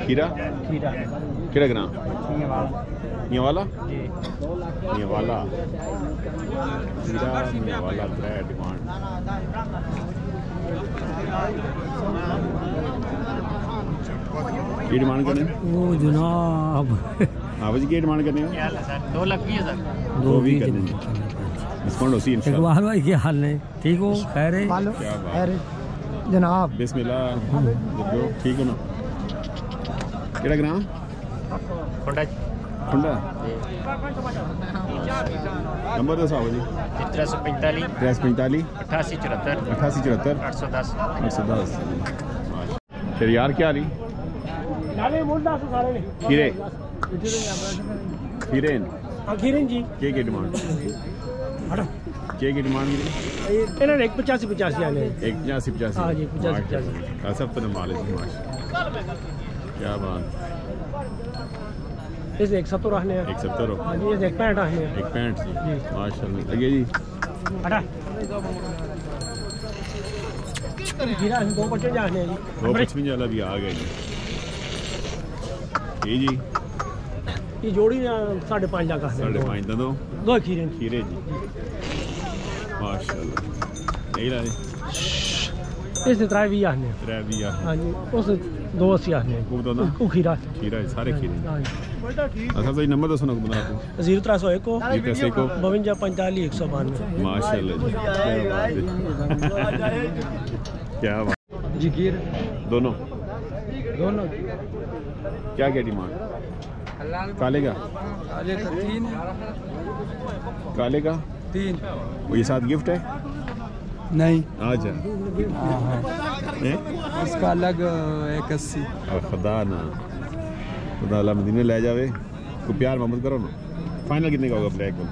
खीरा खीरा किड़ा ग्राम ये वाला जी ये वाला खीरा ये वाला ब्रेड डिमांड ये डिमांड करने वो जनाब हाँ भाजी क्या डिमांड करने हो 2 लाख की है सर 2 भी करने डिस्काउंट होती है इंशाल्लाह। इकबाल भाई क्या हाल है ठीक हो खैर है क्या बात जनाब बिस्मिल्लाह ठीक हो ना किड़ा ग्राम खुंडा नंबर दो साहब जी 345 345 88 88 810 810 फिर यार क्या ली खीरे खीरेन खीरन जी के डिमांड के डिमांड इन्होंने 85 आने 85 हाँ जी 85 सब तो माल है क्या बात इस 170 रहने हैं 170 हाँ जी इस 165 रहने हैं 165 जी माशाल्लाह लगे जी हटा खीरा 255 जाने हैं जी 255 वाला भी आ गया जी ये जोड़ी 5.5 लाख का 5.5 दो खीरे खीरे जी माशाल्लाह यही ला इस 3 भी आने 3 भी आ हाँ जी उस 280 आने वो तो ना खीरा खीरा सारे खीरे हाँ जी अच्छा तो नंबर दसो ना बता आपको 0301 को 0301 को 52 45 192 माशाल्लाह जी क्या बात जी गिर दोनों क्या डिमांड काले का 3 काले का 3 वो ये साथ गिफ्ट है नहीं आजा इसका अलग 81 खुदा ना खुदा अल्लाह मदीने ले जावे को प्यार मोहब्बत करो ना फाइनल कितने का होगा ब्लैक को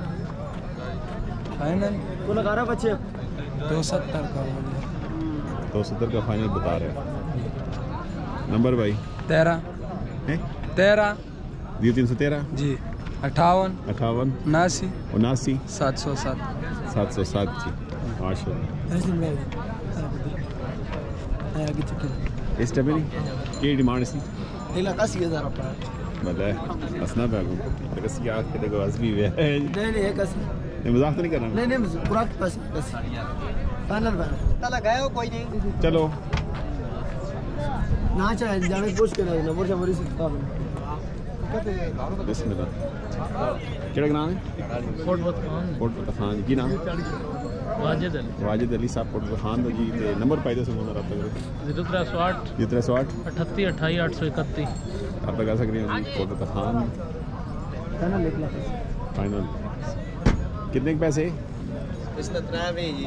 फाइनल को लगा रहा बच्चे 270 का 270 का फाइनल बता रहे हैं नंबर भाई 13 313 जी 58 79 79 707 707 जी माशाल्लाह इस टाइम की डिमांड सी 81,000 रुपये मतलब हंसना पे आगू कसी आँख के देखो हंस भी हुआ है नहीं मजाक तो नहीं करना नहीं पूरा फाइनल लगाया हो कोई नहीं चलो ना चाहे जाने पूछ के ना बोल हमारी से बिस्मिल्लाह केड़ा नाम है कोट खान जी नाम वाजिद अली साहब कोट खान जी ते नंबर पाई दो सुनो रब्ता करो 0308 0308 38 28 831 आप लगा सकते हैं जी कोट खान फाइनल कितने के पैसे इसका 3 जी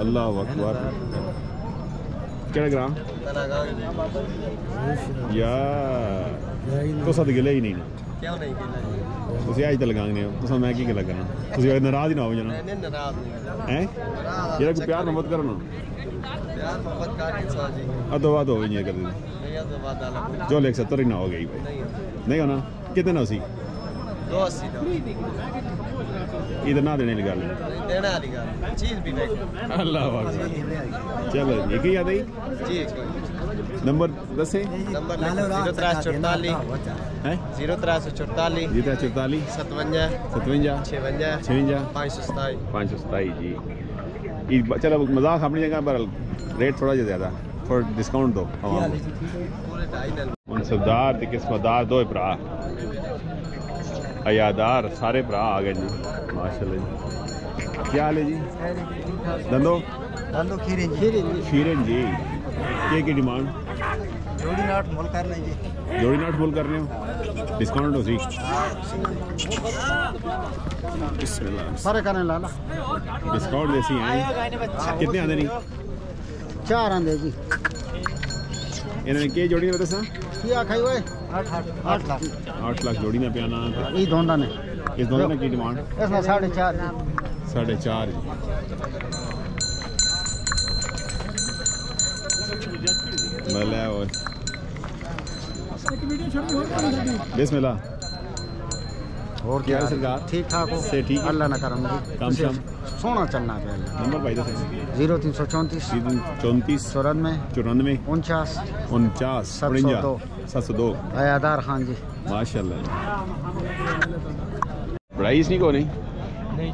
अल्लाह अकबर केड़ा ग्राम यार तो सद गिले ही नहीं ना क्यों नहीं गिला ਤੁਸੀਂ ਅੱਜ ਤਾਂ ਲਗਾਉਂਦੇ ਹੋ ਤੁਸੀਂ ਮੈਂ ਕੀ ਗੱਲ ਕਰਨਾ ਤੁਸੀਂ ਨਾਰਾਜ਼ ਹੀ ਨਾ ਹੋ ਜਾਣਾ नहीं नाराज नहीं ਹੈ ਜਿਹੜਾ ਕੋਈ ਪਿਆਰ ਮੁਹੱਬਤ ਕਰੋ ਨਾ प्यार मोहब्बत का इंसान जी अदो बात हो गई है कभी नहीं तो बात अलग जो 170 ही ना हो गई भाई नहीं होना कितने ना उसी 280 का इधर ना देने की गल देना वाली गल चीज भी नहीं अल्लाह अकबर चलो ये की याद आई जी नंबर दसे नंबर 0344 है 0344 0344 57 57 56 56 527 जी चलो मजाक अपनी जगह पर रेट थोड़ा ज़्यादा थोड़ा डिस्काउंट दो मनसबदार किस्मतदार दो भरा अयादार सारे भरा आ गए जी माशाल्लाह जी क्या हाल है जी दंदो खीरन जी की डिमांड जोड़ी नाट मोल करने जी जोड़ी नाट मोल करने हो डिस्काउंट हो सी बिस्मिल्लाह सारे करने लाला डिस्काउंट देसी हैं कितने आंदे नहीं 4 आंदे जी इन्होंने के जोड़ी में दसा क्या खाई हुए 8 लाख 8 लाख जोड़ी में पियाना ये दोंडा ने इस दोनों की डिमांड इसमें 4.5 4.5 भले और बिस्मिल्लाह और क्या है सरकार? ठीक ठाक हो से ठीक है? अल्लाह ना करम काम शाम सोना चलना पे नंबर भाई दस 0334 34 94 94 49 49 702 702 हयादार खान जी माशाल्लाह। पढ़ाई इसनी को नहीं नहीं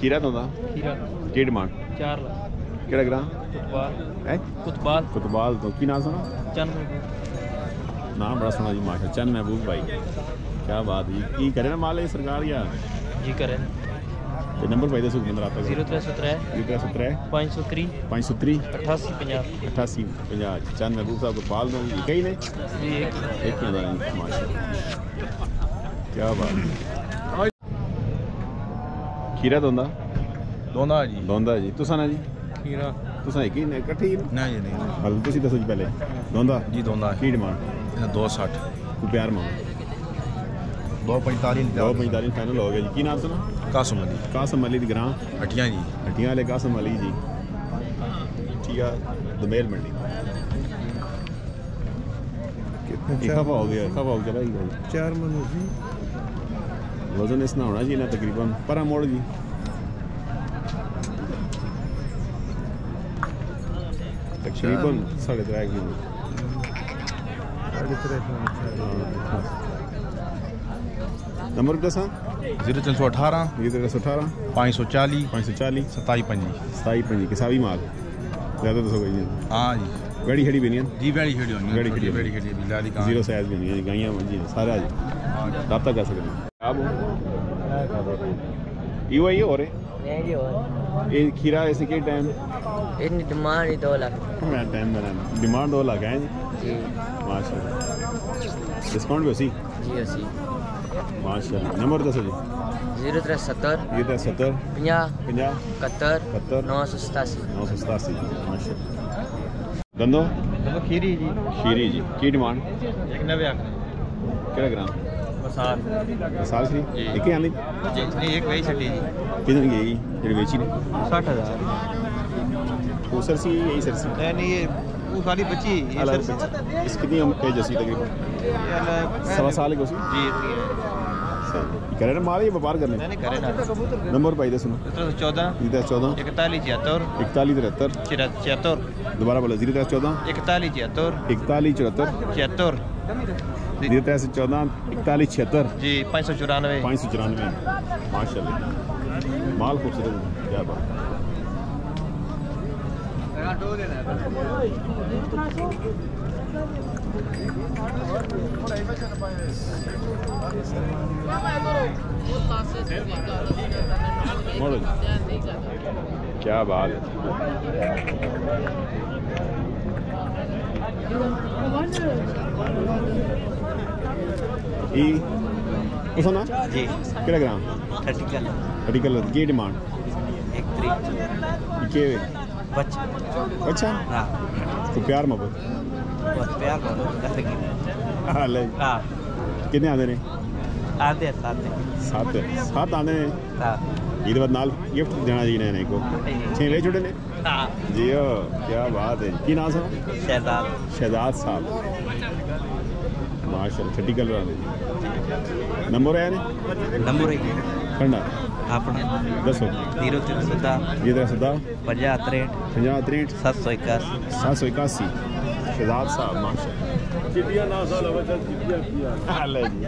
खीरा तो था खीरा की डिमांड 4 लाख केड़ा ग्रां कुतबाल है कुतबाल कुतबाल तो की नाम सुना चंद नाम बड़ा सुना जी माशा चंद महबूब भाई क्या बात है की करे ना माल है सरकार या जी करें तो नंबर भाई दसो नंबर आता है 0317 0317 503 503 88 50 88 50 चंद महबूब साहब कुतबाल में कई ने जी एक एक ही अंदर माशा क्या बात है। खीरा दोंदा दोंदा जी दोंदा जी तुसा ना जी खीरा तुसा एक ही ने इकट्ठे ही नहीं जी नहीं मतलब तुसी दसो जी पहले दोंदा जी दोंदा की डिमांड 260 को प्यार मांगो 245 245 फाइनल हो गया जी की नाम सुना कासम अली कासम अली ग्रां हटिया जी हटियां वाले कासम अली जी ठीक है दोमेल मंडी खफा हो गया भाई 4 मनु जी वजन इसना होना जी ना तकरीबन पर मोड़ जी तकरीबन 3.5 किलो नंबर दसा 0318 318 540 540 27 27 किसावी माल ज़्यादा दसो गई हाँ जी गड़ी खड़ी भी नहीं जी बेड़ी खेड़ी होनी गड़ी खड़ी बेड़ी खेड़ी बिलाली का जीरो साइज भी नहीं है गाइयाँ जी सारा जी रब्ता कर सकते हैं अब ये हो रहे ये खीरा ऐसे के टाइम इतनी डिमांड 2 लाख मैं टाइम बनाना डिमांड 2 लाख है जी जी माशाल्लाह डिस्काउंट भी उसी जी अस्सी माशाल्लाह नंबर दसो जी 0370 ये तो 70 50 50 71 71 987 987 माशाल्लाह दंदो खीरी जी खीरी जी की डिमांड 90 आख केड़ा ग्राम बसार साल सी जी। एक ही आनी जी नहीं एक वही छटी जी किधर गई जेडी बेची ने 60000 वो सरसी यही सरसी नहीं ये वो खाली बची ये अलग सर इस कितनी हम पेज जैसी तकरीबन सवा साल की उसी जी इतनी है करे ना माल ये व्यापार करने नहीं करे ना नंबर भाई दे सुनो 14 जीता 14 41 74 41 73 74 दोबारा बोला 0 14 41 74 41 74 74 0 14 41 76 जी 594 594 माशाल्लाह माल खूबसूरत है क्या बात क्या बात है ना जी केड़ा ग्राम 30 कलर की डिमांड 1 3 के बच्चा अच्छा हां तो प्यार मोहब्बत बहुत प्यार करो कैसे की हां ले हां कितने आते ने आते 7 आते ने हां ये बाद नाल गिफ्ट देना जी ने को 6 वे छोटे ने हां जी क्या बात है की नाम है शहजाद साहब माशाल्लाह 30 कलर आते नंबर है ने नंबर है खंडा अपने दसो 0370 ये 10 50 63 781 781 शहजाद साहब माशाल्लाह जिबिया ना साल हो जी